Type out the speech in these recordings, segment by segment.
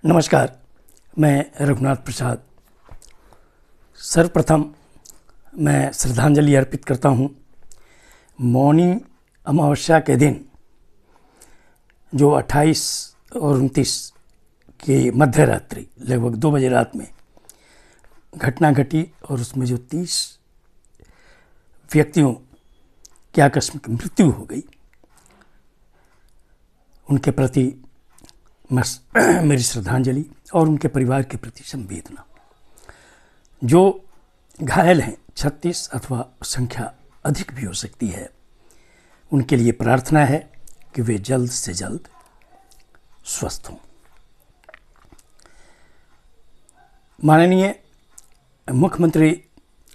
नमस्कार, मैं रघुनाथ प्रसाद। सर्वप्रथम मैं श्रद्धांजलि अर्पित करता हूँ मौनी अमावस्या के दिन जो 28 और 29 की मध्य रात्रि लगभग 2 बजे रात में घटना घटी और उसमें जो 30 व्यक्तियों की आकस्मिक मृत्यु हो गई, उनके प्रति मेरी श्रद्धांजलि और उनके परिवार के प्रति संवेदना। जो घायल हैं 36 अथवा संख्या अधिक भी हो सकती है, उनके लिए प्रार्थना है कि वे जल्द से जल्द स्वस्थ हों। माननीय मुख्यमंत्री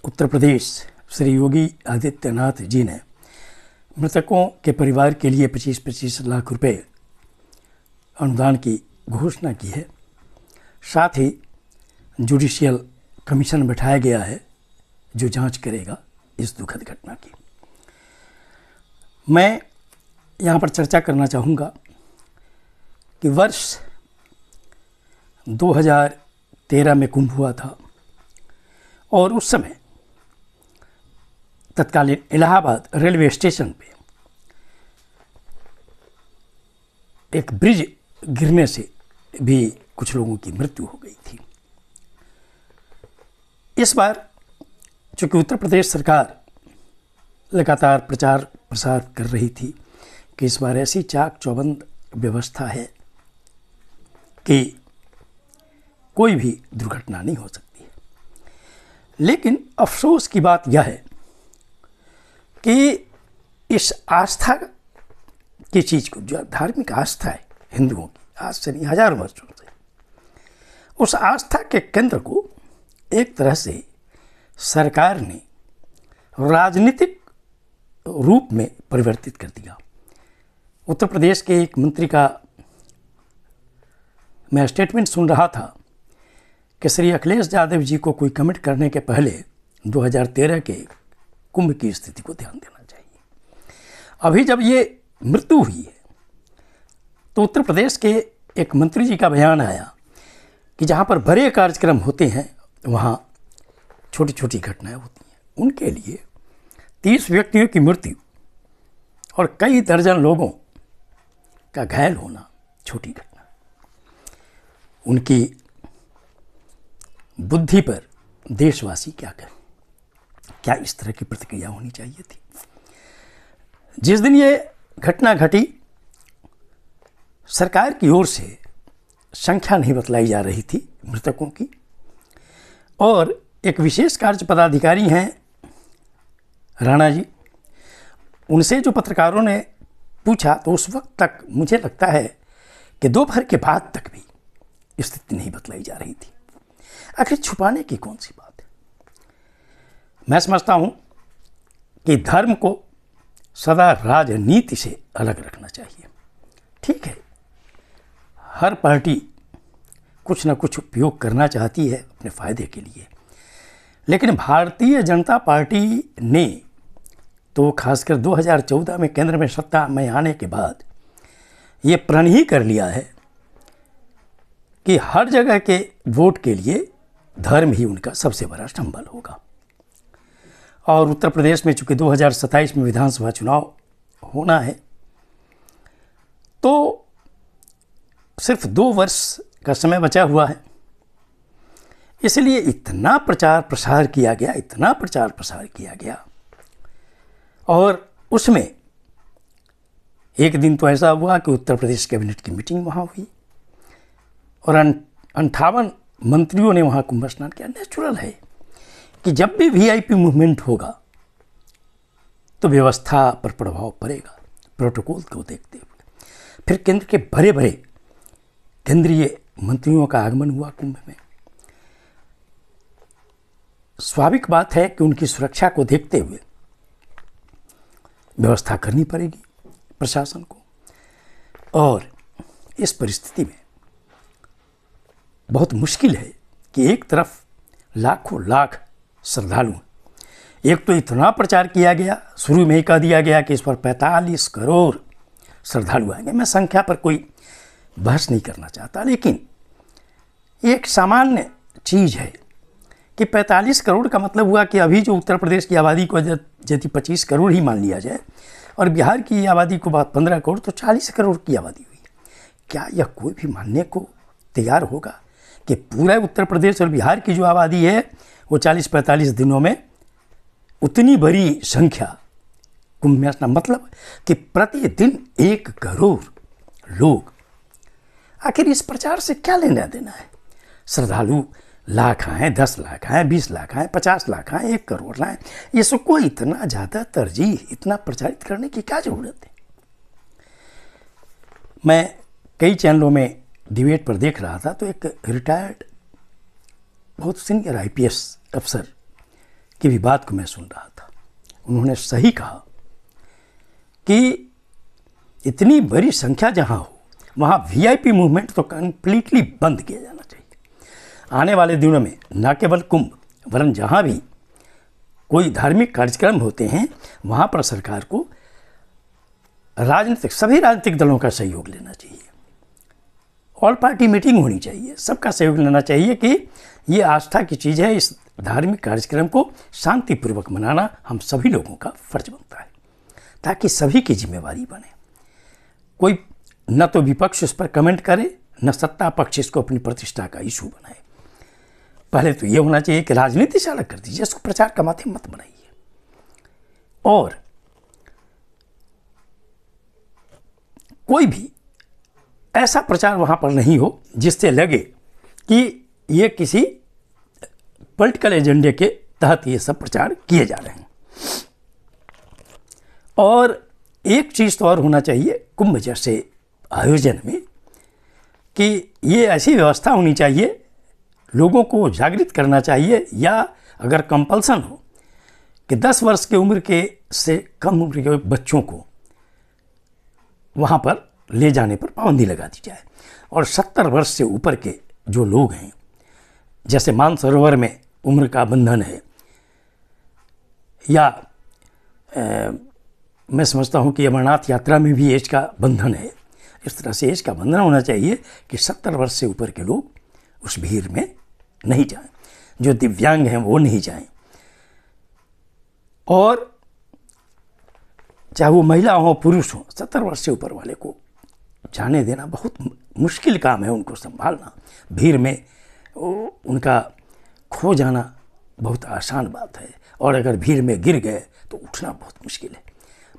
उत्तर प्रदेश श्री योगी आदित्यनाथ जी ने मृतकों के परिवार के लिए 25-25 लाख रुपए अनुदान की घोषणा की है। साथ ही जुडिशियल कमीशन बैठाया गया है जो जांच करेगा इस दुखद घटना की। मैं यहाँ पर चर्चा करना चाहूँगा कि वर्ष 2013 में कुंभ हुआ था और उस समय तत्कालीन इलाहाबाद रेलवे स्टेशन पे एक ब्रिज गिरने से भी कुछ लोगों की मृत्यु हो गई थी। इस बार चूँकि उत्तर प्रदेश सरकार लगातार प्रचार प्रसार कर रही थी कि इस बार ऐसी चाक चौबंद व्यवस्था है कि कोई भी दुर्घटना नहीं हो सकती है, लेकिन अफसोस की बात यह है कि इस आस्था की चीज़ को, जो धार्मिक आस्था है हिंदुओं की, आज से नहीं हजारों वर्षों से, उस आस्था के केंद्र को एक तरह से सरकार ने राजनीतिक रूप में परिवर्तित कर दिया। उत्तर प्रदेश के एक मंत्री का मैं स्टेटमेंट सुन रहा था कि श्री अखिलेश यादव जी को कोई कमेंट करने के पहले 2013 के कुंभ की स्थिति को ध्यान देना चाहिए। अभी जब ये मृत्यु हुई है तो उत्तर प्रदेश के एक मंत्री जी का बयान आया कि जहाँ पर बड़े कार्यक्रम होते हैं वहाँ छोटी छोटी घटनाएं होती हैं। उनके लिए 30 व्यक्तियों की मृत्यु और कई दर्जन लोगों का घायल होना छोटी घटना। उनकी बुद्धि पर देशवासी क्या करें? क्या इस तरह की प्रतिक्रिया होनी चाहिए थी? जिस दिन ये घटना घटी, सरकार की ओर से संख्या नहीं बतलाई जा रही थी मृतकों की, और एक विशेष कार्य पदाधिकारी हैं राणा जी, उनसे जो पत्रकारों ने पूछा तो उस वक्त तक मुझे लगता है कि दोपहर के बाद तक भी स्थिति नहीं बतलाई जा रही थी। आखिर छुपाने की कौन सी बात है? मैं समझता हूँ कि धर्म को सदा राजनीति से अलग रखना चाहिए। ठीक है, हर पार्टी कुछ ना कुछ उपयोग करना चाहती है अपने फायदे के लिए, लेकिन भारतीय जनता पार्टी ने तो खासकर 2014 में केंद्र में सत्ता में आने के बाद ये प्रण ही कर लिया है कि हर जगह के वोट के लिए धर्म ही उनका सबसे बड़ा संबल होगा। और उत्तर प्रदेश में चूँकि 2027 में विधानसभा चुनाव होना है, तो सिर्फ 2 वर्ष का समय बचा हुआ है, इसलिए इतना प्रचार प्रसार किया गया, और उसमें एक दिन तो ऐसा हुआ कि उत्तर प्रदेश कैबिनेट की मीटिंग वहाँ हुई और 58 मंत्रियों ने वहाँ कुंभ स्नान किया। नेचुरल है कि जब भी वीआईपी मूवमेंट होगा तो व्यवस्था पर प्रभाव पड़ेगा, प्रोटोकॉल को देखते हुए। फिर केंद्र के बड़े बड़े केंद्रीय मंत्रियों का आगमन हुआ कुंभ में। स्वाभाविक बात है कि उनकी सुरक्षा को देखते हुए व्यवस्था करनी पड़ेगी प्रशासन को, और इस परिस्थिति में बहुत मुश्किल है कि एक तरफ लाखों लाख श्रद्धालु, एक तो इतना प्रचार किया गया, शुरू में ही कह दिया गया कि इस पर 45 करोड़ श्रद्धालु आएंगे। मैं संख्या पर कोई बहस नहीं करना चाहता, लेकिन ये एक सामान्य चीज़ है कि 45 करोड़ का मतलब हुआ कि अभी जो उत्तर प्रदेश की आबादी को यदि 25 करोड़ ही मान लिया जाए और बिहार की आबादी को बात 15 करोड़, तो 40 करोड़ की आबादी हुई। क्या यह कोई भी मानने को तैयार होगा कि पूरा उत्तर प्रदेश और बिहार की जो आबादी है वो 40-45 दिनों में उतनी बड़ी संख्या कुंभ में स्नान, मतलब कि प्रतिदिन 1 करोड़ लोग। आखिर इस प्रचार से क्या लेना देना है? श्रद्धालु लाख आए, 10 लाख आए, 20 लाख आए, 50 लाख आए, 1 करोड़ आए, इसको इतना ज़्यादा तरजीह, इतना प्रचारित करने की क्या ज़रूरत है? मैं कई चैनलों में डिबेट पर देख रहा था तो एक रिटायर्ड बहुत सीनियर IPS अफसर की भी बात को मैं सुन रहा था। उन्होंने सही कहा कि इतनी बड़ी संख्या जहाँ हो वहाँ VIP मूवमेंट तो कंप्लीटली बंद किया जाना चाहिए। आने वाले दिनों में न केवल कुंभ वरन जहाँ भी कोई धार्मिक कार्यक्रम होते हैं वहाँ पर सरकार को सभी राजनीतिक दलों का सहयोग लेना चाहिए। ऑल पार्टी मीटिंग होनी चाहिए, सबका सहयोग लेना चाहिए कि ये आस्था की चीज़ है, इस धार्मिक कार्यक्रम को शांतिपूर्वक मनाना हम सभी लोगों का फर्ज बनता है, ताकि सभी की जिम्मेवारी बने। कोई न तो विपक्ष उस पर कमेंट करे, न सत्ता पक्ष इसको अपनी प्रतिष्ठा का इशू बनाए। पहले तो ये होना चाहिए कि राजनीति से अलग कर दीजिए, इसको प्रचार का माध्यम मत बनाइए। और कोई भी ऐसा प्रचार वहाँ पर नहीं हो जिससे लगे कि ये किसी पॉलिटिकल एजेंडे के तहत ये सब प्रचार किए जा रहे हैं। और एक चीज़ तो और होना चाहिए कुंभ जैसे आयोजन में कि ये ऐसी व्यवस्था होनी चाहिए, लोगों को जागृत करना चाहिए, या अगर कंपल्सन हो कि 10 वर्ष की उम्र के से कम उम्र के बच्चों को वहाँ पर ले जाने पर पाबंदी लगा दी जाए। और 70 वर्ष से ऊपर के जो लोग हैं, जैसे मानसरोवर में उम्र का बंधन है, या मैं समझता हूँ कि अमरनाथ यात्रा में भी एज का बंधन है, इस तरह से एज का बंधन होना चाहिए कि 70 वर्ष से ऊपर के लोग उस भीड़ में नहीं जाएं, जो दिव्यांग हैं वो नहीं जाएं। और चाहे वो महिला हो पुरुष हो, 70 वर्ष से ऊपर वाले को जाने देना बहुत मुश्किल काम है, उनको संभालना। भीड़ में उनका खो जाना बहुत आसान बात है, और अगर भीड़ में गिर गए तो उठना बहुत मुश्किल है।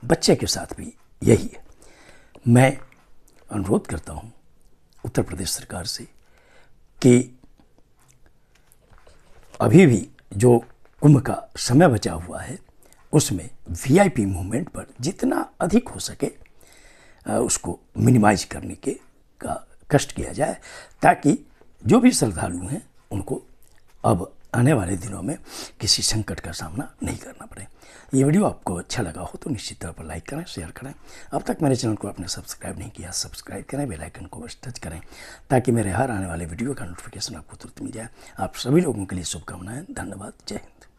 बच्चे के साथ भी यही है। मैं अनुरोध करता हूँ उत्तर प्रदेश सरकार से कि अभी भी जो कुंभ का समय बचा हुआ है उसमें VIP मूवमेंट पर जितना अधिक हो सके उसको मिनिमाइज करने का कष्ट किया जाए, ताकि जो भी श्रद्धालु हैं उनको अब आने वाले दिनों में किसी संकट का सामना नहीं करना पड़े। ये वीडियो आपको अच्छा लगा हो तो निश्चित तौर पर लाइक करें, शेयर करें। अब तक मेरे चैनल को आपने सब्सक्राइब नहीं किया, सब्सक्राइब करें, बेल आइकन को बस टच करें, ताकि मेरे हर आने वाले वीडियो का नोटिफिकेशन आपको तुरंत मिल जाए। आप सभी लोगों के लिए शुभकामनाएं। धन्यवाद। जय हिंद।